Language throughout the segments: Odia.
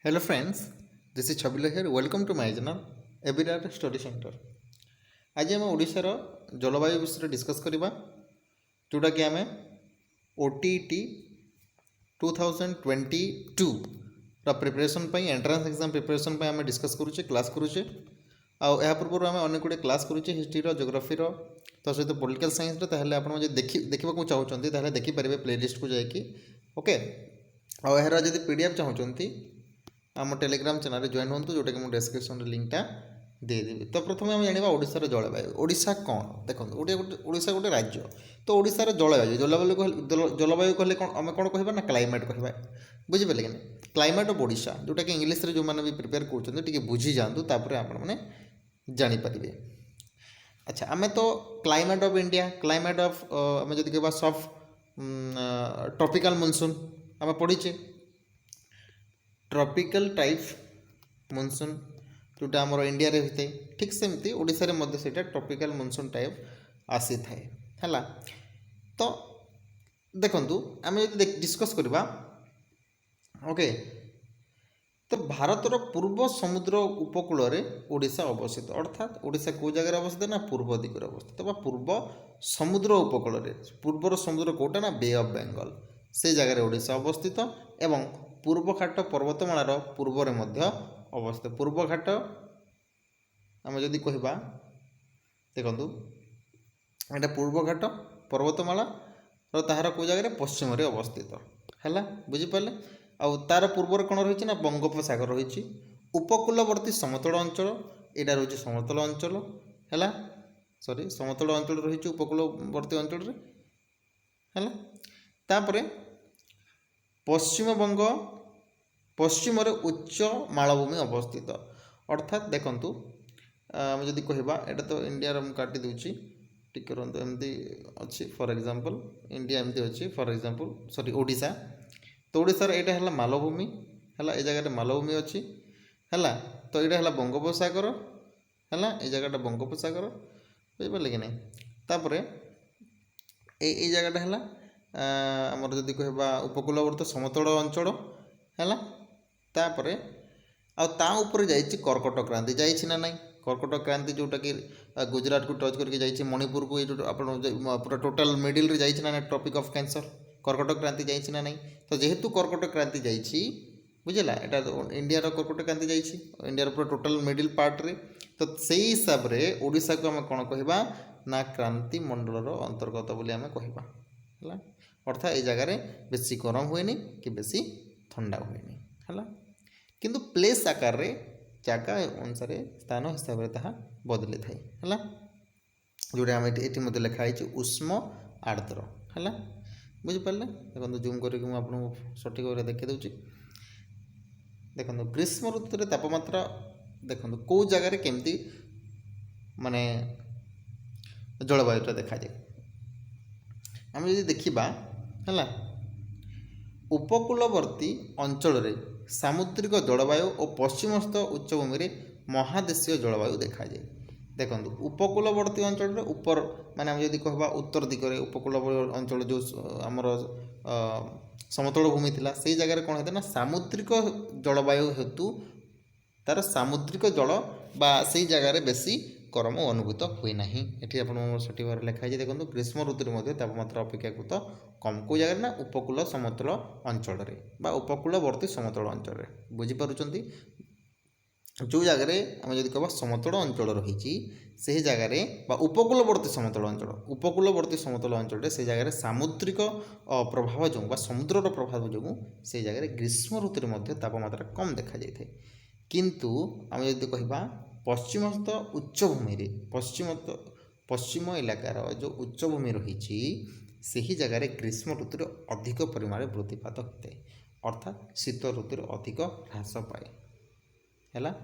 Hello friends, this is Chabila here. Welcome to my channel Everyday Study Center. आज आम ओडिशार जलवायु विषय डिस्कस करवा जोटा कि आम OTT 2022 preparation entrance exam preparation आम डिस्कस करुचे क्लास करुचे आ पूर्व आम अनेक गुड़े क्लास करुचे हिस्ट्री जोग्राफी तो सहित पॉलिटिकल साइंस आप देखा चाहते देखिपारे प्लेलिस्ट को जाकि ओके आर जब PDF चाहते आम टेलीग्राम चैनल जॉइन हूँ जोटा कि मुझे डिस्क्रिप्शन लिंकटा देदेवि। तो प्रथम आम जाना ओडिशार जलवायु। ओडिशा कौन देखो ओडिशा गोटे राज्य तो ओडिशार जलवायु जलवायु कहले कौन आम कौन कह ना क्लाइमेट कह बुझिपारे कि क्लाइमेट ऑफ ओडिशा जोटा कि इंग्लीश जो मैंने भी प्रिपेयर कर बुझी जातु तापर आपने जानीपारे। अच्छा आम तो climate of India climate of आम जब कह सफ ट्रॉपिकल मॉनसून आम पढ़ीचे ट्रॉपिकल टाइप मॉनसून जोटा आमर इंडिया रे होता है ठीक सेमती ओडिशा रे मध्य सेटा ट्रॉपिकल मॉनसून टाइप आसी थाए हैला। तो देखंतु आमे जदि डिस्कस करबा ओके तो भारतर पूर्व समुद्र उपकूल रे ओडिशा अवस्थित अर्थात ओडिशा को जगह अवस्थित ना पूर्व दिगरे अवस्थित बा पूर्व समुद्र उपकूल रे पूर्वर समुद्र कोटा ना बे ऑफ बेंगल से जगह रे ओडिशा अवस्थित एवं पूर्वघाट पर्वतमालार पूर्व में अवस्थित पूर्वघाट आम जदि कहबा देखु यहाँ पूर्वघाट पर्वतमाला ताहार को जगह पश्चिम अवस्थित है बुझिपारे आउ तार पूर्वर कौन रही ना बंगोपसागर रही उपकूलवर्ती समतल अंचल यहाँ रही समतल अंचल है सॉरी समतल अंचल रही उपकूलवर्ती अंचल है तापर पश्चिमबंग पश्चिम उच्च मालभूमि अवस्थित अर्थात देखंतु आम जदि कहबा एटा तो इंडिया रो काटी दूची टिके रंतु एमती अच्छी फॉर एग्जांपल इंडिया एमती अच्छी फॉर एग्जांपल सॉरी ओडिशा तो ओडिशा रो एटा हला मालभूमि हला ए जगह मालभूमि अच्छी हला तो एटा हला बंगोपसागर हला ए जगह बंगोपसागर बुझिपारे कि नहीं तापरे ए जगह हला आमर जदि कहबा उपकूलवर्ती समतल अंचल है तापरे ता ऊपर जाइए कर्कट क्रांति जाइए ना नहीं कर्कट क्रांति जोटा कि गुजरात को टच करके जाइए मणिपुर को ये आप पूरा टोटाल मिडिल रे जाइए ना ट्रॉपिक ऑफ कैंसर कर्कट क्रांति जाइए ना नहीं तो जेहेतु कर्कट क्रांति जाइए बुझला यहाँ इंडिया कर्कट क्रांति जाइए इंडिया पूरा टोटाल मिडिल पार्ट रे तो से हिसाब से ओडिशा को आम कौन कहवा ना क्रांति मंडल अंतर्गत बोली आम कहवा है अर्थात ये जगार बेसी गरम हुए कि बेसी ठंडा हुए है किंतु प्लेस आकार रे जगह अनुसार स्थान हिसाब से ताहा बदली थाए है जोटा आम ये लिखाई उष्म आर्द्र है बुझिपारे देखो जूम करके मुझे आपको सठिक भाव देखी दूँ देखो ग्रीष्म ऋतु में तापमात्रा देखो कौ जगार केमती माने जलवायुटा देखा जाए आम जो देखा है उपकूलवर्ती अंचल रे सामुद्रिक जलवायु और पश्चिमस्थ उच्चभूमि रे महादेशीय जलवायु देखा जाए देखो उपकूलवर्ती अंचल रे ऊपर माने हम जदि कहबा उत्तर दिगरे उपकूलवर्ती अंचल जो आमर समतल भूमि थिला से जगह कौन होता ना सामुद्रिक जलवायु हेतु तार सामुद्रिक जल बा से जगह बेसी गरम अनुभूत हुए ना ये आप सठिक भाव लिखाई देखो ग्रीष्म ऋतु में तापमात्रा अपेक्षाकृत कम को जगह ना उपकूल समतल अंचल बा उपकूलवर्ती समतल अंचल बुझीपार जो जगह आम जब कह समतल अंचल रही से जगह बा उपकूलवर्ती समतल अंचल से जगह सामुद्रिक प्रभाव जो बा समुद्र प्रभाव जो से जगह ग्रीष्म ऋतु में तापमात्रा कम देखा जाए किंतु आम जब कहबा पश्चिमस्थ उच्चभूमि पश्चिम इलाकार जो उच्चभूमि रही से ही जगह ग्रीष्म ऋतु अधिक परिमाण वृद्धिपात होता है अर्थात शीत ऋतु अधिक ह्रास पाए है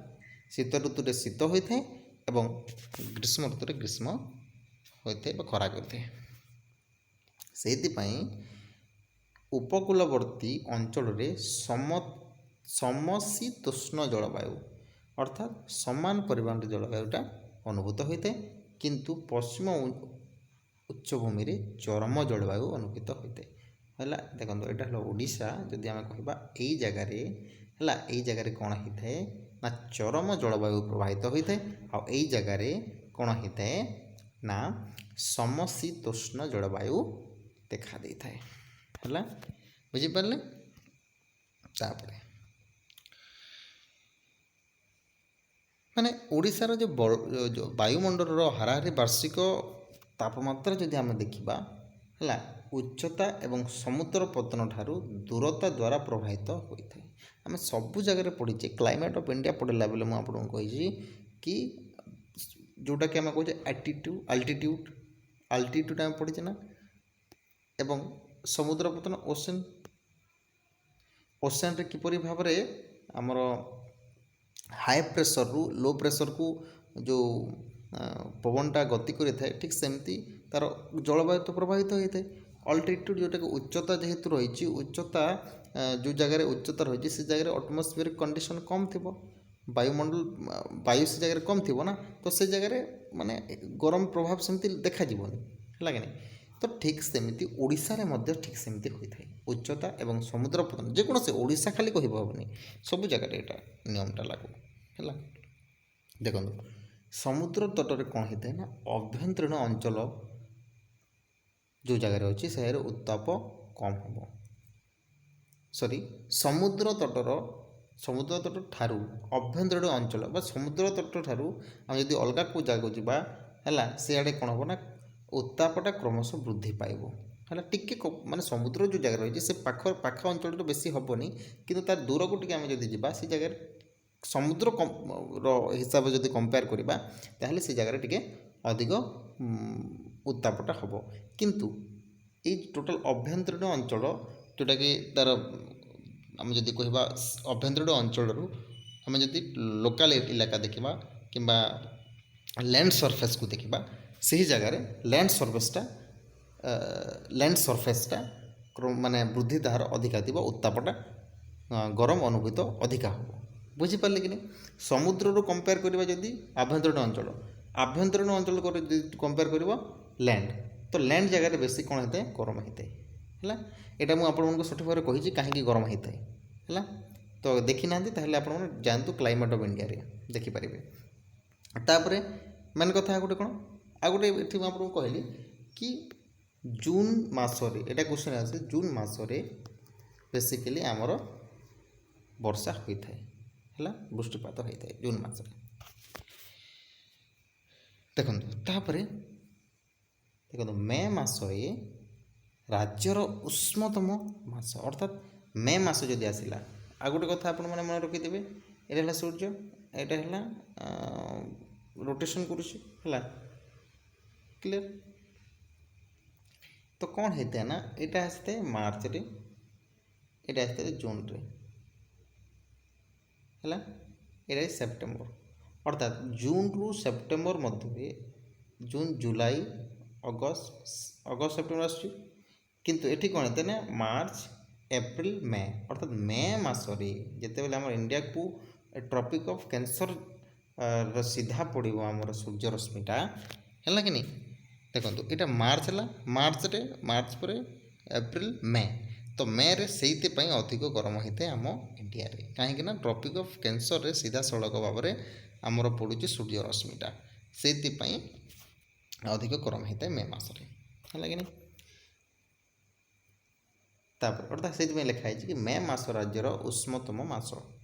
शीत ऋतु शीत होता है एवं ग्रीष्म ऋतु ग्रीष्म होता है खरा करते हैं से उपकूलवर्ती अंचल समशीतोष्ण जलवायु अर्थात समान परिमाण जलवायुटा अनुभूत होता है किंतु पश्चिम उच्चभूमि रे चरम जलवायु अनुभूत होता है देखो यहाँ ओडिशा जदि आम कहबा यही जगार ହେଲା। ଏଇ ଜାଗାରେ କ'ଣ ହେଇଥାଏ ନା ଚରମ ଜଳବାୟୁ ପ୍ରବାହିତ ହୋଇଥାଏ। ଆଉ ଏଇ ଜାଗାରେ କ'ଣ ହେଇଥାଏ ନା ସମଶୀତୋଷ୍ଣ ଜଳବାୟୁ ଦେଖା ଦେଇଥାଏ। ହେଲା, ବୁଝିପାରିଲେ। ତାପରେ ମାନେ ଓଡ଼ିଶାର ଯେଉଁ ବାୟୁମଣ୍ଡଳର ହାରାହାରି ବାର୍ଷିକ ତାପମାତ୍ରା ଯଦି ଆମେ ଦେଖିବା ହେଲା, ଉଚ୍ଚତା ଏବଂ ସମୁଦ୍ର ପତନ ଠାରୁ ଦୂରତା ଦ୍ୱାରା ପ୍ରଭାବିତ ହୋଇଥାଏ। ଆମେ ସବୁ ଜାଗାରେ ପଢ଼ିଛେ, କ୍ଲାଇମେଟ୍ ଅଫ୍ ଇଣ୍ଡିଆ ପଢ଼ିଲା ବେଳେ ମୁଁ ଆପଣଙ୍କୁ କହିଛି କି ଯେଉଁଟାକି ଆମେ କହୁଛେ ଆଲ୍ଟିଟ୍ୟୁଡ଼ ଆମେ ପଢ଼ିଛେ ନା, ଏବଂ ସମୁଦ୍ର ପତନ ଓସେନ୍ରେ କିପରି ଭାବରେ ଆମର ହାଇ ପ୍ରେସରରୁ ଲୋ ପ୍ରେସରକୁ ଯେଉଁ ପବନଟା ଗତି କରିଥାଏ, ଠିକ୍ ସେମିତି ତା'ର ଜଳବାୟୁ ତ ପ୍ରଭାବିତ ହୋଇଥାଏ। ଅଲ୍ଟିଟ୍ୟୁଡ଼ ଯେଉଁଟାକି ଉଚ୍ଚତା ଯେହେତୁ ରହିଛି, ଉଚ୍ଚତା ଯେଉଁ ଜାଗାରେ ଉଚ୍ଚତା ରହିଛି ସେ ଜାଗାରେ ଆଟମସ୍ଫିୟରିକ୍ କଣ୍ଡିସନ୍ କମ୍ ଥିବ, ବାୟୁ ସେ ଜାଗାରେ କମ୍ ଥିବ ନା, ତ ସେ ଜାଗାରେ ମାନେ ଗରମ ପ୍ରଭାବ ସେମିତି ଦେଖାଯିବନି, ହେଲା କି ନାହିଁ। ତ ଠିକ୍ ସେମିତି ଓଡ଼ିଶାରେ ମଧ୍ୟ ଠିକ୍ ସେମିତି ହୋଇଥାଏ। ଉଚ୍ଚତା ଏବଂ ସମୁଦ୍ର ପତନ ଯେକୌଣସି ଓଡ଼ିଶା ଖାଲି କହିବ ହେବନି, ସବୁ ଜାଗାରେ ଏଇଟା ନିୟମଟା ଲାଗୁ ହେଲା। ଦେଖନ୍ତୁ ସମୁଦ୍ର ତଟରେ କ'ଣ ହେଇଥାଏ ନା ଆଭ୍ୟନ୍ତରୀଣ ଅଞ୍ଚଳ ଯେଉଁ ଜାଗାରେ ଅଛି ସେ ଜାଗାରେ ଉତ୍ତାପ କମ୍ ହେବ। ସମୁଦ୍ର ତଟ ଠାରୁ ଆଭ୍ୟନ୍ତରୀଣ ଅଞ୍ଚଳ ବା ସମୁଦ୍ର ତଟ ଠାରୁ ଆମେ ଯଦି ଅଲଗା କେଉଁ ଜାଗାକୁ ଯିବା ହେଲା, ସେଆଡ଼େ କ'ଣ ହେବ ନା ଉତ୍ତାପଟା କ୍ରମଶଃ ବୃଦ୍ଧି ପାଇବ। ହେଲା, ଟିକେ ମାନେ ସମୁଦ୍ର ଯେଉଁ ଜାଗାରେ ରହିଛି ସେ ପାଖ ଅଞ୍ଚଳରେ ବେଶୀ ହେବନି, କିନ୍ତୁ ତାର ଦୂରକୁ ଟିକେ ଆମେ ଯଦି ଯିବା ସେ ଜାଗାରେ ସମୁଦ୍ର ହିସାବରେ ଯଦି କମ୍ପେୟାର କରିବା ତାହେଲେ ସେ ଜାଗାରେ ଟିକେ ଅଧିକ ଉତ୍ତାପଟା ହେବ। କିନ୍ତୁ ଏଇ ଟୋଟାଲ୍ ଅଭ୍ୟନ୍ତରୀଣ ଅଞ୍ଚଳ ଯେଉଁଟାକି ତା'ର ଆମେ ଯଦି କହିବା ଅଭ୍ୟନ୍ତରୀଣ ଅଞ୍ଚଳରୁ ଆମେ ଯଦି ଲୋକାଲ୍ ଇଲାକା ଦେଖିବା କିମ୍ବା ଲ୍ୟାଣ୍ଡ ସର୍ଫେସ୍କୁ ଦେଖିବା, ସେହି ଜାଗାରେ ଲ୍ୟାଣ୍ଡ ସର୍ଫେସ୍ଟା ମାନେ ବୃଦ୍ଧି ତାହାର ଅଧିକା ଥିବ, ଉତ୍ତାପଟା ଗରମ ଅନୁଭୂତ ଅଧିକା ହେବ। ବୁଝିପାରିଲେ କି ନାହିଁ। ସମୁଦ୍ରରୁ କମ୍ପେୟାର କରିବା ଯଦି ଆଭ୍ୟନ୍ତରୀଣ ଅଞ୍ଚଳ ଯଦି କମ୍ପେୟାର କରିବ ଲ୍ୟାଣ୍ଡ, ତ ଲ୍ୟାଣ୍ଡ ଜାଗାରେ ବେଶୀ କ'ଣ ହେଇଥାଏ ଗରମ ହେଇଥାଏ। ହେଲା, ଏଇଟା ମୁଁ ଆପଣମାନଙ୍କୁ ସଠିକ୍ ଭାବରେ କହିଛି କାହିଁକି ଗରମ ହେଇଥାଏ। ହେଲା, ତ ଦେଖିନାହାନ୍ତି ତାହେଲେ ଆପଣମାନେ ଯାଆନ୍ତୁ କ୍ଲାଇମେଟ୍ ଅଫ୍ ଇଣ୍ଡିଆରେ ଦେଖିପାରିବେ। ତାପରେ ମେନ୍ କଥା ଗୋଟେ କ'ଣ, ଆଉ ଗୋଟେ ଏଠି ମୁଁ ଆପଣଙ୍କୁ କହିଲି କି ଜୁନ୍ ମାସରେ, ଏଇଟା କ୍ୱେଶ୍ଚନ୍ ଆସେ, ଜୁନ୍ ମାସରେ ବେସିକାଲି ଆମର ବର୍ଷା ହୋଇଥାଏ। ହେଲା, ବୃଷ୍ଟିପାତ ହୋଇଥାଏ ଜୁନ୍ ମାସରେ। ତାପରେ ଦେଖନ୍ତୁ ମେ ମାସରେ ରାଜ୍ୟର ଉଷ୍ମତମ ମାସ, ଅର୍ଥାତ୍ ମେ ମାସ ଯଦି ଆସିଲା, ଆଉ ଗୋଟେ କଥା ଆପଣମାନେ ମନେ ରଖିଥିବେ, ଏଇଟା ହେଲା ସୂର୍ଯ୍ୟ, ଏଇଟା ହେଲା ରୋଟେସନ୍ କରୁଛି। ହେଲା, କ୍ଲିୟର। ତ କ'ଣ ହେଇଥାଏ ନା ଏଇଟା ଆସିଥାଏ ମାର୍ଚ୍ଚରେ, ଏଇଟା ଆସିଥାଏ ଜୁନ୍ରେ। ହେଲା, ଏଇଟା ସେପ୍ଟେମ୍ବର, ଅର୍ଥାତ୍ ଜୁନ୍ରୁ ସେପ୍ଟେମ୍ବର ମଧ୍ୟରେ ଜୁନ୍ ଜୁଲାଇ ଅଗଷ୍ଟ ସେପ୍ଟେମ୍ବର ଆସୁଛି। କିନ୍ତୁ ଏଠି କ'ଣ ହେଇଥାଏ ନା ମାର୍ଚ୍ଚ ଏପ୍ରିଲ ମେ, ଅର୍ଥାତ୍ ମେ ମାସରେ ଯେତେବେଳେ ଆମର ଇଣ୍ଡିଆକୁ ଟ୍ରପିକ୍ ଅଫ୍ କ୍ୟାନ୍ସର ସିଧା ପଡ଼ିବ ଆମର ସୂର୍ଯ୍ୟ ରଶ୍ମିଟା, ହେଲା କି ନାହିଁ। ଦେଖନ୍ତୁ ଏଇଟା ମାର୍ଚ୍ଚ ହେଲା, ମାର୍ଚ୍ଚ ପରେ ଏପ୍ରିଲ ମେ, ତ ମେରେ ସେଇଥିପାଇଁ ଅଧିକ ଗରମ ହୋଇଥାଏ ଆମ ଇଣ୍ଡିଆରେ, କାହିଁକିନା ଟ୍ରପିକ୍ ଅଫ୍ କ୍ୟାନ୍ସରରେ ସିଧାସଳଖ ଭାବରେ ଆମର ପଡ଼ୁଛି ସୂର୍ଯ୍ୟ ରଶ୍ମିଟା, ସେଇଥିପାଇଁ ଅଧିକ ଗରମ ହୋଇଥାଏ ମେ ମାସରେ, ହେଲା କି ନାହିଁ। ତାପରେ ଅର୍ଥାତ୍ ସେଇଥିପାଇଁ ଲେଖା ହେଇଛି କି ମେ ମାସ ରାଜ୍ୟର ଉଷ୍ମତମ ମାସ।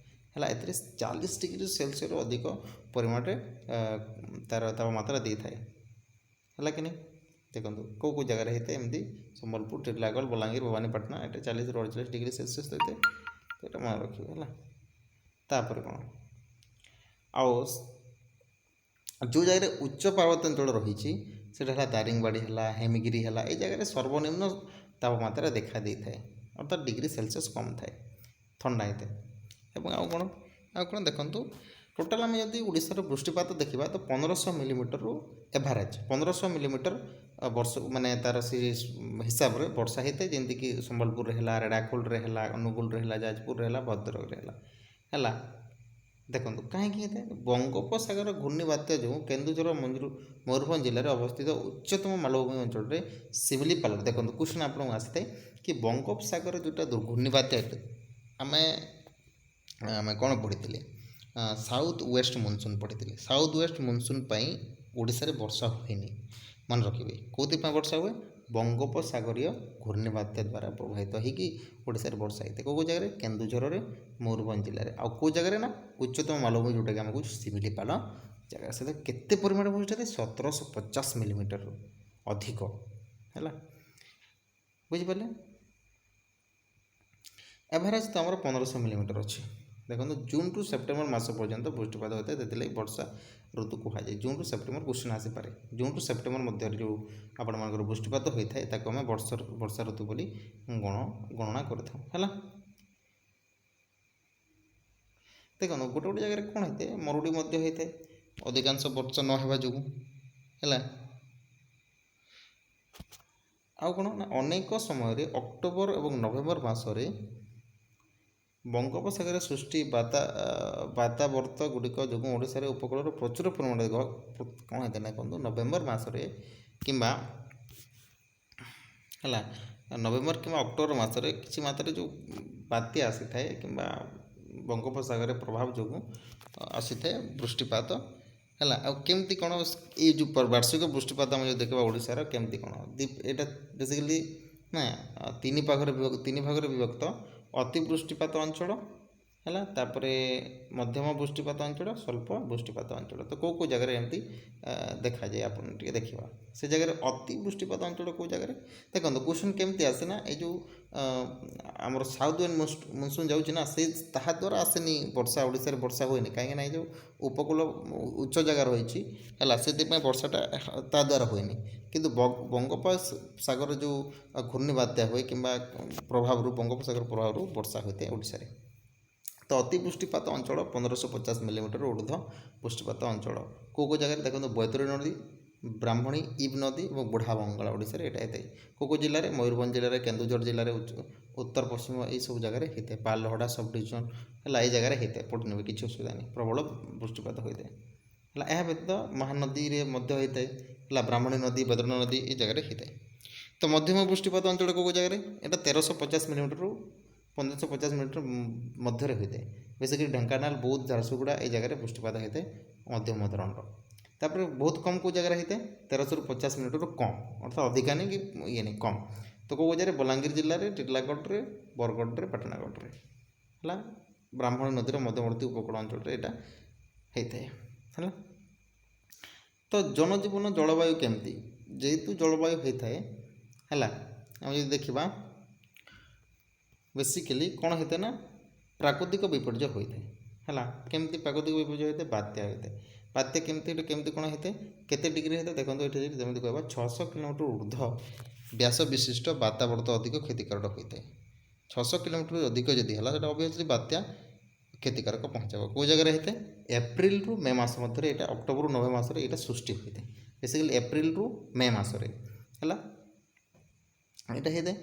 ହେଲା, ଏଥିରେ 40 ଡିଗ୍ରୀ ସେଲସିୟସ୍ରୁ ଅଧିକ ପରିମାଣରେ ତା'ର ତାପମାତ୍ରା ଦେଇଥାଏ, ହେଲା କି ନାହିଁ। ଦେଖନ୍ତୁ କେଉଁ ଜାଗାରେ ହେଇଥାଏ, ଏମିତି ସମ୍ବଲପୁର, ଟିଟିଲାଗଡ଼, ବଲାଙ୍ଗୀର, ଭବାନୀପାଟଣା, ଏଇଟା 40ରୁ 48 ଡିଗ୍ରୀ ସେଲସିୟସ୍ ହୋଇଥାଏ। ଏଇଟା ମନେ ରଖିବେ। ହେଲା, ତାପରେ କ'ଣ, ଆଉ ଯେଉଁ ଜାଗାରେ ଉଚ୍ଚ ପାର୍ବତ୍ୟାଞ୍ଚଳ ରହିଛି ସେଇଟା ହେଲା ଦାରିଙ୍ଗବାଡ଼ି ହେଲା, ହେମିଗିରି ହେଲା, ଏଇ ଜାଗାରେ ସର୍ବନିମ୍ନ ତାପମାତ୍ରା ଦେଖା ଦେଇଥାଏ, ଅର୍ଥାତ୍ ଡିଗ୍ରୀ ସେଲସିୟସ୍ କମ୍ ଥାଏ, ଥଣ୍ଡା ହେଇଥାଏ। ଏବଂ ଆଉ କ'ଣ ଦେଖନ୍ତୁ, ଟୋଟାଲ୍ ଆମେ ଯଦି ଓଡ଼ିଶାର ବୃଷ୍ଟିପାତ ଦେଖିବା ତ 1500 ମିଲିମିଟରରୁ ଏଭାରେଜ୍ 1500 ମିଲିମିଟର ବର୍ଷକୁ, ମାନେ ତା'ର ସେ ହିସାବରେ ବର୍ଷା ହେଇଥାଏ, ଯେମିତିକି ସମ୍ବଲପୁରରେ ହେଲା, ରେଢ଼ାଖୋଲରେ ହେଲା, ଅନୁଗୁଳରେ ହେଲା, ଯାଜପୁରରେ ହେଲା, ଭଦ୍ରକରେ ହେଲା। ଦେଖନ୍ତୁ କାହିଁକି ହେଇଥାଏ, ବଙ୍ଗୋପସାଗର ଘୂର୍ଣ୍ଣିବାତ୍ୟା ଯୋଗୁଁ କେନ୍ଦୁଝର ମୟୂରଭଞ୍ଜ ଜିଲ୍ଲାରେ ଅବସ୍ଥିତ ଉଚ୍ଚତମ ମାଳଭୂମି ଅଞ୍ଚଳରେ ଶିମିଳିପାଳରେ, ଦେଖନ୍ତୁ କ୍ୱେଶ୍ଚନ୍ ଆପଣଙ୍କୁ ଆସିଥାଏ କି ବଙ୍ଗୋପସାଗର ଯେଉଁଟା ଘୂର୍ଣ୍ଣିବାତ୍ୟା, ଆମେ ଆମେ କ'ଣ ପଢ଼ିଥିଲେ ସାଉଥ୍ ୱେଷ୍ଟ ମନସୁନ୍ ପଢ଼ିଥିଲେ। ସାଉଥ୍ ୱେଷ୍ଟ ମନସୁନ୍ ପାଇଁ ଓଡ଼ିଶାରେ ବର୍ଷା ହୁଏନି। ମନେ ରଖିବେ କେଉଁଥିପାଇଁ ବର୍ଷା ହୁଏ? ବଙ୍ଗୋପସାଗରୀୟ ଘୂର୍ଣ୍ଣିବାତ୍ୟା ଦ୍ୱାରା ପ୍ରଭାବିତ ହୋଇକି ଓଡ଼ିଶାରେ ବର୍ଷା ହେଇଥାଏ। କେଉଁ ଜାଗାରେ? କେନ୍ଦୁଝରରେ, ମୟୂରଭଞ୍ଜ ଜିଲ୍ଲାରେ। ଆଉ କେଉଁ ଜାଗାରେ ନା ଉଚ୍ଚତମ ମାଳଭୂମି ଯେଉଁଟାକି ଆମେ କହୁଛୁ ଶିମିଳିପାଳ ଜାଗା। ସେଟା କେତେ ପରିମାଣରେ ବର୍ଷା ହେଇଥାଏ? 1750 ମିଲିମିଟରରୁ ଅଧିକ ହେଲା। ବୁଝିପାରିଲେ? ଏଭରେଜ୍ ତ ଆମର 1500 ମିଲିମିଟର ଅଛି। ଦେଖନ୍ତୁ ଜୁନ୍ରୁ ସେପ୍ଟେମ୍ବର ମାସ ପର୍ଯ୍ୟନ୍ତ ବୃଷ୍ଟିପାତ ହୋଇଥାଏ, ସେଥିଲାଗି ବର୍ଷା ଋତୁ କୁହାଯାଏ। ଜୁନ୍ରୁ ସେପ୍ଟେମ୍ବର କ୍ୱେଶ୍ଚନ୍ ଆସିପାରେ। ଜୁନ୍ରୁ ସେପ୍ଟେମ୍ବର ମଧ୍ୟରେ ଯେଉଁ ଆପଣମାନଙ୍କର ବୃଷ୍ଟିପାତ ହୋଇଥାଏ ତାକୁ ଆମେ ବର୍ଷା ଋତୁ ବୋଲି ଗଣନା କରିଥାଉ ହେଲା। ଦେଖନ୍ତୁ ଗୋଟେ ଗୋଟେ ଜାଗାରେ କ'ଣ ହୋଇଥାଏ? ମରୁଡ଼ି ମଧ୍ୟ ହୋଇଥାଏ ଅଧିକାଂଶ ବର୍ଷା ନ ହେବା ଯୋଗୁଁ ହେଲା। ଆଉ କ'ଣ ନା ଅନେକ ସମୟରେ ଅକ୍ଟୋବର ଏବଂ ନଭେମ୍ବର ମାସରେ ବଙ୍ଗୋପସାଗରରେ ସୃଷ୍ଟି ବାତାବର୍ତ୍ତ ଗୁଡ଼ିକ ଯୋଗୁଁ ଓଡ଼ିଶାରେ ଉପକୂଳର ପ୍ରଚୁର ପରିମାଣରେ କ'ଣ ହେଇଥାଏ ନା କୁହନ୍ତୁ ନଭେମ୍ବର ମାସରେ କିମ୍ବା ହେଲା ନଭେମ୍ବର କିମ୍ବା ଅକ୍ଟୋବର ମାସରେ କିଛି ମାତ୍ରାରେ ଯେଉଁ ବାତ୍ୟା ଆସିଥାଏ କିମ୍ବା ବଙ୍ଗୋପସାଗରରେ ପ୍ରଭାବ ଯୋଗୁଁ ଆସିଥାଏ ବୃଷ୍ଟିପାତ ହେଲା। ଆଉ କେମିତି କ'ଣ ଏଇ ଯେଉଁ ବାର୍ଷିକ ବୃଷ୍ଟିପାତ ଆମେ ଯଦି ଦେଖିବା ଓଡ଼ିଶାର କେମିତି କ'ଣ ଏଇଟା ବେସିକାଲି ନା ତିନି ଭାଗରେ ବିଭକ୍ତ। ଅତି ବୃଷ୍ଟିପାତ ଅଞ୍ଚଳ ହେଲା, ତାପରେ ମଧ୍ୟମ ବୃଷ୍ଟିପାତ ଅଞ୍ଚଳ, ସ୍ୱଳ୍ପ ବୃଷ୍ଟିପାତ ଅଞ୍ଚଳ। ତ କେଉଁ ଜାଗାରେ ଏମିତି ଦେଖାଯାଏ ଆପଣ ଟିକେ ଦେଖିବା। ସେ ଜାଗାରେ ଅତି ବୃଷ୍ଟିପାତ ଅଞ୍ଚଳ କେଉଁ ଜାଗାରେ? ଦେଖନ୍ତୁ କ୍ୱେଶ୍ଚନ୍ କେମିତି ଆସେ ନା ଏଇ ଯେଉଁ ଆମର ସାଉଥ୍ ୱେଷ୍ଟ ମନସୁନ୍ ଯାଉଛି ନା ତାହା ଦ୍ୱାରା ଆସେନି ବର୍ଷା। ଓଡ଼ିଶାରେ ବର୍ଷା ହୁଏନି କାହିଁକିନା ଏଇ ଯେଉଁ ଉପକୂଳ ଉଚ୍ଚ ଜାଗା ରହିଛି ହେଲା, ସେଥିପାଇଁ ବର୍ଷାଟା ତା ଦ୍ୱାରା ହୁଏନି। କିନ୍ତୁ ବଙ୍ଗୋପସାଗର ଯେଉଁ ଘୂର୍ଣ୍ଣିବାତ୍ୟା ହୁଏ କିମ୍ବା ବଙ୍ଗୋପସାଗର ପ୍ରଭାବରୁ ବର୍ଷା ହୋଇଥାଏ ଓଡ଼ିଶାରେ। ତ ଅତି ବୃଷ୍ଟିପାତ ଅଞ୍ଚଳ 1550 ମିଲିମିଟର ଉର୍ଦ୍ଧ୍ୱ ବୃଷ୍ଟିପାତ ଅଞ୍ଚଳ କେଉଁ ଜାଗାରେ? ଦେଖନ୍ତୁ ବୈତରଣୀ ନଦୀ, ବ୍ରାହ୍ମଣୀ, ଇବ୍ ନଦୀ ଏବଂ ବୁଢ଼ା ବଙ୍ଗଳା ଓଡ଼ିଶାରେ ଏଇଟା ହେଇଥାଏ। କେଉଁ ଜିଲ୍ଲାରେ? ମୟୂରଭଞ୍ଜ ଜିଲ୍ଲାରେ, କେନ୍ଦୁଝର ଜିଲ୍ଲାରେ, ଉତ୍ତର ପଶ୍ଚିମ ଏଇସବୁ ଜାଗାରେ ହେଇଥାଏ। ପାଲଲହଡ଼ା ସବ୍ ଡିଭିଜନ୍ ହେଲା ଏଇ ଜାଗାରେ ହେଇଥାଏ। ପଢ଼ି ନେବେ କିଛି ଅସୁବିଧା ନାହିଁ, ପ୍ରବଳ ବୃଷ୍ଟିପାତ ହୋଇଥାଏ ହେଲା। ଏହା ବ୍ୟତୀତ ମହାନଦୀରେ ମଧ୍ୟ ହେଇଥାଏ ହେଲା, ବ୍ରାହ୍ମଣୀ ନଦୀ, ବୈତରଣୀ ନଦୀ ଏଇ ଜାଗାରେ ହେଇଥାଏ। ତ ମଧ୍ୟମ ବୃଷ୍ଟିପାତ ଅଞ୍ଚଳ କେଉଁ ଜାଗାରେ? ଏଇଟା 1350 ମିଲିମିଟରରୁ 1550 ମିଲିମିଟର ମଧ୍ୟରେ ହୋଇଥାଏ। ବେସିକାଲି ଢେଙ୍କାନାଳ, ବୌଦ୍ଧ, ଝାରସୁଗୁଡ଼ା ଏଇ ଜାଗାରେ ବୃଷ୍ଟିପାତ ହୋଇଥାଏ ମଧ୍ୟମ ଧରଣର। ତାପରେ ବହୁତ କମ୍ କେଉଁ ଜାଗାରେ ହେଇଥାଏ? 1350 ମିଲିମିଟରରୁ କମ୍, ଅର୍ଥାৎ ଅଧିକା ନାହିଁ କି ଇଏ ନାହିଁ, କମ୍। ତ କେଉଁ ଜାଗାରେ? ବଲାଙ୍ଗୀର ଜିଲ୍ଲାରେ, ଟିଟିଲାଗଡ଼ରେ, ବରଗଡ଼ରେ, ପାଟଣାଗଡ଼ରେ ହେଲା। ବ୍ରାହ୍ମଣୀ ନଦୀର ମଧ୍ୟବର୍ତ୍ତୀ ଉପକୂଳ ଅଞ୍ଚଳରେ ଏଇଟା ହେଇଥାଏ ହେଲା। ତ ଜନଜୀବନ ଜଳବାୟୁ କେମିତି? ଯେହେତୁ ଜଳବାୟୁ ହୋଇଥାଏ ହେଲା, ଆମେ ଯଦି ଦେଖିବା ବେସିକାଲି କ'ଣ ହୋଇଥାଏ ନା ପ୍ରାକୃତିକ ବିପର୍ଯ୍ୟୟ ହୋଇଥାଏ ହେଲା। କେମିତି ପ୍ରାକୃତିକ ବିପର୍ଯ୍ୟୟ ହୋଇଥାଏ? ବାତ୍ୟା ହୋଇଥାଏ। ବାତ୍ୟା କେମିତି କ'ଣ ହୋଇଥାଏ? କେତେ ଡିଗ୍ରୀ ହୋଇଥାଏ? ଦେଖନ୍ତୁ ଏଠି ଯେମିତି କହିବା 600 କିଲୋମିଟର ଉର୍ଦ୍ଧ୍ୱ ବ୍ୟାସ ବିଶିଷ୍ଟ ବାତାବର୍ତ୍ତ ଅଧିକ କ୍ଷତିକାରକ ହୋଇଥାଏ। 600 କିଲୋମିଟର ଅଧିକ ଯଦି ହେଲା ସେଟା ଅବଭିୟସଲି ବାତ୍ୟା କ୍ଷତିକାରକ ପହଞ୍ଚାଇବ। କେଉଁ ଜାଗାରେ ହେଇଥାଏ? ଏପ୍ରିଲରୁ ମେ ମାସ ମଧ୍ୟରେ, ଏଇଟା ଅକ୍ଟୋବରରୁ ନଭେମ୍ବର ମାସରେ ଏଇଟା ସୃଷ୍ଟି ହୋଇଥାଏ। ବେସିକାଲି ଏପ୍ରିଲରୁ ମେ ମାସରେ ହେଲା ଏଇଟା ହେଇଥାଏ।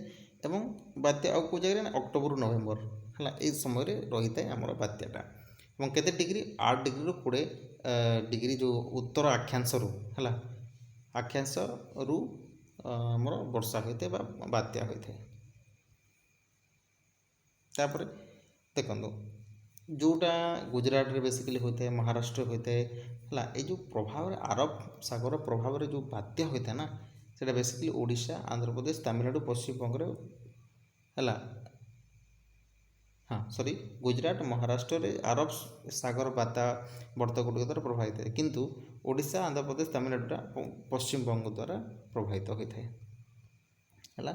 ଏବଂ ବାତ୍ୟା ଆଉ କେଉଁ ଜାଗାରେ? ଅକ୍ଟୋବରରୁ ନଭେମ୍ବର ହେଲା ଏଇ ସମୟରେ ରହିଥାଏ ଆମର ବାତ୍ୟାଟା। ଏବଂ କେତେ ଡିଗ୍ରୀ? 8 ଡିଗ୍ରୀରୁ 20 ଡିଗ୍ରୀ ଯେଉଁ ଉତ୍ତର ଅକ୍ଷାଂଶରୁ ହେଲା, ଅକ୍ଷାଂଶରୁ ଆମର ବର୍ଷା ହୋଇଥାଏ ବା ବାତ୍ୟା ହୋଇଥାଏ। ତାପରେ ଦେଖନ୍ତୁ ଯେଉଁଟା ଗୁଜୁରାଟରେ ବେସିକାଲି ହୋଇଥାଏ, ମହାରାଷ୍ଟ୍ରରେ ହୋଇଥାଏ ହେଲା। ଏଇ ଯେଉଁ ପ୍ରଭାବରେ ଆରବ ସାଗର ପ୍ରଭାବରେ ଯେଉଁ ବାତ୍ୟା ହୋଇଥାଏ ନା ସେଇଟା ବେସିକାଲି ଓଡ଼ିଶା, ଆନ୍ଧ୍ରପ୍ରଦେଶ, ତାମିଲନାଡ଼ୁ, ପଶ୍ଚିମବଙ୍ଗରେ ହେଲା। ଗୁଜୁରାଟ, ମହାରାଷ୍ଟ୍ରରେ ଆରବ ସାଗର ବାତାବର୍ତ୍ତ ଗୁଡ଼ିକ ଦ୍ୱାରା ପ୍ରଭାବିତ ହୋଇଥାଏ। କିନ୍ତୁ ଓଡ଼ିଶା, ଆନ୍ଧ୍ରପ୍ରଦେଶ, ତାମିଲନାଡ଼ୁଟା ପଶ୍ଚିମବଙ୍ଗ ଦ୍ୱାରା ପ୍ରଭାବିତ ହୋଇଥାଏ ହେଲା।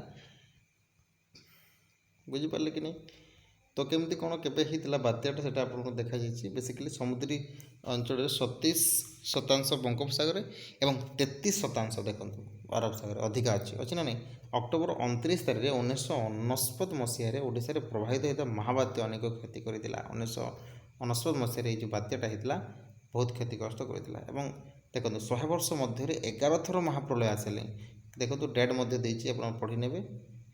ବୁଝିପାରିଲେ କି ନାହିଁ? ତ କେମିତି କ'ଣ କେବେ ହେଇଥିଲା ବାତ୍ୟାଟା ସେଇଟା ଆପଣଙ୍କୁ ଦେଖାଯାଇଛି। ବେସିକାଲି ସମୁଦ୍ରୀ ଅଞ୍ଚଳରେ 37% ବଙ୍ଗୋପସାଗରରେ ଏବଂ 33% ଦେଖନ୍ତୁ ଆରବ ସାଗରରେ ଅଧିକା ଅଛି ନା ନାହିଁ। ଅକ୍ଟୋବର 29 ତାରିଖରେ 1999 ମସିହାରେ ଓଡ଼ିଶାରେ ପ୍ରଭାବିତ ହୋଇଥିବା ମହାବାତ୍ୟା ଅନେକ କ୍ଷତି କରିଥିଲା। 1999 ମସିହାରେ ଏଇ ଯେଉଁ ବାତ୍ୟାଟା ହେଇଥିଲା ବହୁତ କ୍ଷତିଗ୍ରସ୍ତ କରିଥିଲା। ଏବଂ ଦେଖନ୍ତୁ 100 ବର୍ଷ ମଧ୍ୟରେ 11 ଥର ମହାପ୍ରଳୟ ଆସିଲେ। ଦେଖନ୍ତୁ ଡେଟ୍ ମଧ୍ୟ ଦେଇଛି, ଆପଣ ପଢ଼ି ନେବେ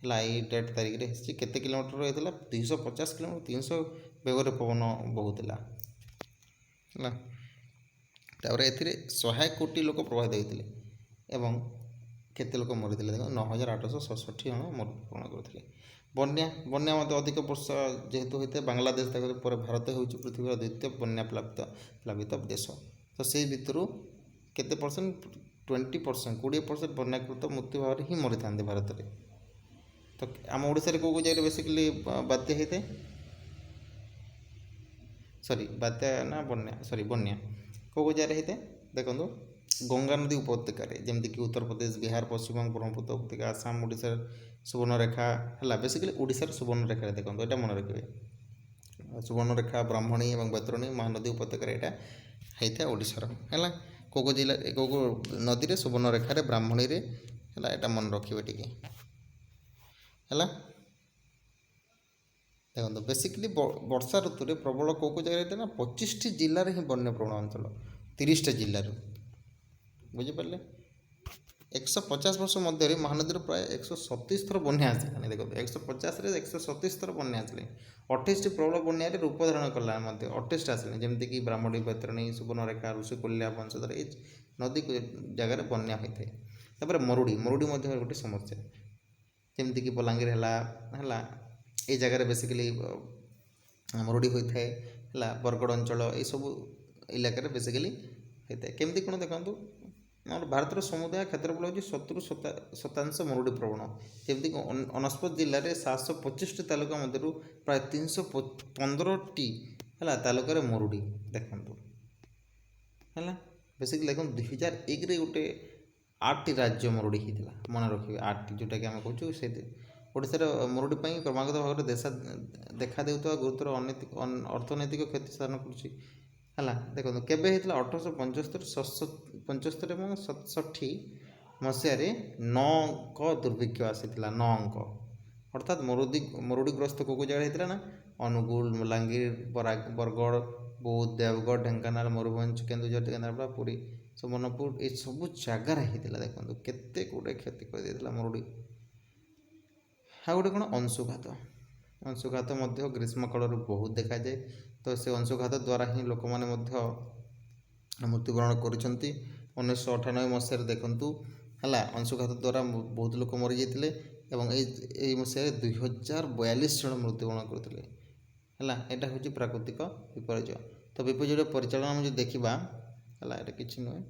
ହେଲା। ଏଇ ଡେଟ୍ ତାରିଖରେ ଆସିଛି। କେତେ କିଲୋମିଟର ହେଇଥିଲା? 250 କିଲୋମିଟର, 300 ବେଗରେ ପବନ ବହୁଥିଲା ହେଲା। ତାପରେ ଏଥିରେ 100 କୋଟି ଲୋକ ପ୍ରଭାବିତ ହୋଇଥିଲେ ଏବଂ କେତେ ଲୋକ ମରିଥିଲେ? ଦେଖନ୍ତୁ 9867 ଜଣ ମୃତ୍ୟୁବରଣ କରିଥିଲେ। ବନ୍ୟା ବନ୍ୟା ମଧ୍ୟ ଅଧିକ ବର୍ଷ ଯେହେତୁ ହୋଇଥାଏ ବାଂଲାଦେଶ ପରେ ଭାରତ ହେଉଛି ପୃଥିବୀର ଦ୍ୱିତୀୟ ବନ୍ୟା ପ୍ଲାବିତ ଦେଶ। ତ ସେଇ ଭିତରୁ କେତେ ପରସେଣ୍ଟ 20% 20% ବନ୍ୟାକୃତ ମୃତ୍ୟୁ ଭାବରେ ହିଁ ମରିଥାନ୍ତି ଭାରତରେ। ତ ଆମ ଓଡ଼ିଶାରେ କେଉଁ ଜାଗାରେ ବେସିକାଲି ବାତ୍ୟା ହେଇଥାଏ, ବାତ୍ୟା ନା ବନ୍ୟା କେଉଁ ଜାଗାରେ ହେଇଥାଏ ଦେଖନ୍ତୁ, ଗଙ୍ଗା ନଦୀ ଉପତ୍ୟକାରେ, ଯେମିତିକି ଉତ୍ତରପ୍ରଦେଶ, ବିହାର, ପଶ୍ଚିମବଙ୍ଗ, ବ୍ରହ୍ମପୁତ୍ର ଉପତ୍ୟକା, ଆସାମ, ଓଡ଼ିଶାର ସୁବର୍ଣ୍ଣରେଖା ହେଲା, ବେସିକାଲି ଓଡ଼ିଶାର ସୁବର୍ଣ୍ଣରେଖାରେ ଦେଖନ୍ତୁ, ଏଇଟା ମନେ ରଖିବେ, ସୁବର୍ଣ୍ଣରେଖା, ବ୍ରାହ୍ମଣୀ ଏବଂ ବୈତରଣୀ ମହାନଦୀ ଉପତ୍ୟକାରେ ଏଇଟା ହେଇଥାଏ ଓଡ଼ିଶାର ହେଲା। କେଉଁ ଜିଲ୍ଲା କେଉଁ ନଦୀରେ, ସୁବର୍ଣ୍ଣରେଖାରେ, ବ୍ରାହ୍ମଣୀରେ ହେଲା, ଏଇଟା ମନେ ରଖିବେ ଟିକେ ହେଲା। ଦେଖନ୍ତୁ ବେସିକାଲି ବର୍ଷା ଋତୁରେ ପ୍ରବଳ କେଉଁ ଜାଗାରେ ହେଇଥାଏ ନା 25ଟି ଜିଲ୍ଲାରେ ହିଁ ବନ୍ୟାପ୍ରବଣ ଅଞ୍ଚଳ, 30ଟା ଜିଲ୍ଲାରୁ, ବୁଝିପାରିଲେ। 150 ବର୍ଷ ମଧ୍ୟରେ ମହାନଦୀର ପ୍ରାୟ 137 ଥର ବନ୍ୟା ଆସିଲାଣି। ଦେଖନ୍ତୁ 150ରେ 137 ଥର ବନ୍ୟା ଆସିଲାଣି। 28ଟି ପ୍ରବଳ ବନ୍ୟାରେ ରୂପ ଧାରଣ କଲା ମଧ୍ୟ 28ଟା ଆସିଲାଣି, ଯେମିତିକି ବ୍ରାହ୍ମଣୀ, ବୈତରଣୀ, ସୁବର୍ଣ୍ଣରେଖା, ଋଷିକୂଲ୍ୟା, ବଂଶଧର, ଏଇ ନଦୀ ଜାଗାରେ ବନ୍ୟା ହୋଇଥାଏ। ତାପରେ ମରୁଡ଼ି ମଧ୍ୟ ଗୋଟେ ସମସ୍ୟା, ଯେମିତିକି ବଲାଙ୍ଗୀର ହେଲା ଏଇ ଜାଗାରେ ବେସିକାଲି ମରୁଡ଼ି ହୋଇଥାଏ ହେଲା। ବରଗଡ଼ ଅଞ୍ଚଳ ଏଇସବୁ ଇଲାକାରେ ବେସିକାଲି ହୋଇଥାଏ। କେମିତି କ'ଣ ଦେଖନ୍ତୁ, ଆମର ଭାରତର ସମୁଦାୟ କ୍ଷେତ୍ରଫଳ ହେଉଛି 70% ମରୁଡ଼ି ପ୍ରବଣ, ଯେମିତିକି 49 ଜିଲ୍ଲାରେ 725ଟି ତାଲୁକା ମଧ୍ୟରୁ ପ୍ରାୟ 315ଟି ହେଲା ତାଲୁକାରେ ମରୁଡ଼ି ଦେଖନ୍ତୁ ହେଲା। ବେସିକାଲି ଦେଖନ୍ତୁ 2001ରେ ଗୋଟେ 8ଟି ରାଜ୍ୟ ମରୁଡ଼ି ହେଇଥିଲା, ମନେ ରଖିବେ 8ଟି, ଯେଉଁଟାକି ଆମେ କହୁଛୁ ସେ ଓଡ଼ିଶାର ମରୁଡ଼ି ପାଇଁ କ୍ରମାଗତ ଭାବରେ ଦେଖା ଦେଉଥିବା ଗୁରୁତର ଅର୍ଥନୈତିକ କ୍ଷତି ସାଧନ କରୁଛି ହେଲା। ଦେଖନ୍ତୁ କେବେ ହେଇଥିଲା, 1875 ଏବଂ 67 ମସିହାରେ 9 ଅଙ୍କ ଦୁର୍ଭିକ୍ଷ ଆସିଥିଲା, 9 ଅଙ୍କ, ଅର୍ଥାତ୍ ମରୁଡ଼ିଗ୍ରସ୍ତ କେଉଁ ଜାଗାରେ ହେଇଥିଲା ନା ଅନୁଗୁଳ, ବଲାଙ୍ଗୀର, ବରଗଡ଼, ବୌଦ୍ଧ, ଦେବଗଡ଼, ଢେଙ୍କାନାଳ, ମୟୂରଭଞ୍ଜ, କେନ୍ଦୁଝର, କେନ୍ଦ୍ରାପଡ଼ା, ପୁରୀ, ସୁବର୍ଣ୍ଣପୁର ଏସବୁ ଜାଗାରେ ହେଇଥିଲା। ଦେଖନ୍ତୁ କେତେ ଗୁଡ଼ିଏ କ୍ଷତି କରିଦେଇଥିଲା ମରୁଡ଼ି। ଆଉ ଗୋଟେ କ'ଣ, ଅଂଶୁଘାତ ମଧ୍ୟ ଗ୍ରୀଷ୍ମ କାଳରୁ ବହୁତ ଦେଖାଯାଏ। ତ ସେ ଅଂଶୁଘାତ ଦ୍ୱାରା ହିଁ ଲୋକମାନେ ମଧ୍ୟ ମୃତ୍ୟୁବରଣ କରିଛନ୍ତି। 1998 ମସିହାରେ ଦେଖନ୍ତୁ ହେଲା, ଅଂଶୁଘାତ ଦ୍ୱାରା ବହୁତ ଲୋକ ମରିଯାଇଥିଲେ ଏବଂ ଏଇ ମସିହାରେ 2042 ଜଣ ମୃତ୍ୟୁବରଣ କରିଥିଲେ ହେଲା। ଏଇଟା ହେଉଛି ପ୍ରାକୃତିକ ବିପର୍ଯ୍ୟୟ। ତ ବିପର୍ଯ୍ୟୟ ପରିଚାଳନା ଆମେ ଯଦି ଦେଖିବା ହେଲା, ଏଇଟା କିଛି ନୁହେଁ,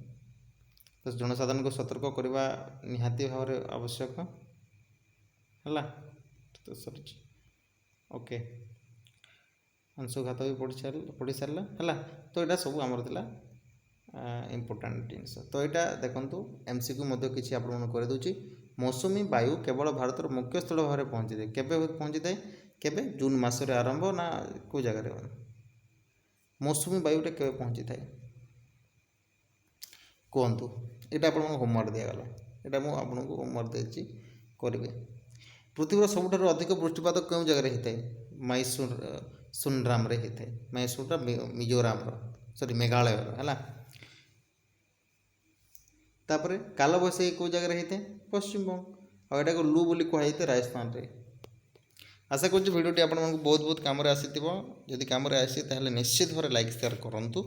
ତ ଜନସାଧାରଣଙ୍କୁ ସତର୍କ କରିବା ନିହାତି ଭାବରେ ଆବଶ୍ୟକ ହେଲା। ତ ସରିଛି, ଓକେ, ଅଂଶୁଘାତ ବି ପଢ଼ି ସାରିଲା ହେଲା। ତ ଏଇଟା ସବୁ ଆମର ଥିଲା ଇମ୍ପୋର୍ଟାଣ୍ଟ ଜିନିଷ। ତ ଏଇଟା ଦେଖନ୍ତୁ MCQ ମଧ୍ୟ କିଛି ଆପଣମାନଙ୍କୁ କରିଦେଉଛି। ମୌସୁମୀ ବାୟୁ କେବଳ ଭାରତର ମୁଖ୍ୟ ସ୍ଥଳ ଭାବରେ ପହଞ୍ଚିଥାଏ। କେବେ ପହଞ୍ଚିଥାଏ? କେବେ? ଜୁନ୍ ମାସରେ ଆରମ୍ଭ ନା କେଉଁ ଜାଗାରେ? ମୌସୁମୀ ବାୟୁଟା କେବେ ପହଞ୍ଚିଥାଏ କୁହନ୍ତୁ? ଏଇଟା ଆପଣଙ୍କୁ ହୋମୱାର୍କ ଦିଆଗଲା, ଏଇଟା ମୁଁ ଆପଣଙ୍କୁ ହୋମୱାର୍କ ଦେଇଛି, କରିବେ। ପୃଥିବୀର ସବୁଠାରୁ ଅଧିକ ବୃଷ୍ଟିପାତ କେଉଁ ଜାଗାରେ ହେଇଥାଏ? ମାଇସୁନ୍ରାମରେ ହେଇଥାଏ। ମାଇସୁରଟା ମିଜୋରାମର, ମେଘାଳୟର ହେଲା। ତାପରେ କାଳବୈଶାଖୀ କେଉଁ ଜାଗାରେ ହେଇଥାଏ? ପଶ୍ଚିମବଙ୍ଗ। ଆଉ ଏଟାକୁ ଲୁ ବୋଲି କୁହାଯାଇଥାଏ ରାଜସ୍ଥାନରେ। ଆଶା କରୁଛି ଭିଡ଼ିଓଟି ଆପଣମାନଙ୍କୁ ବହୁତ କାମରେ ଆସିଥିବ। ଯଦି କାମରେ ଆସେ ତାହେଲେ ନିଶ୍ଚିତ ଭାବରେ ଲାଇକ୍ ସେୟାର କରନ୍ତୁ।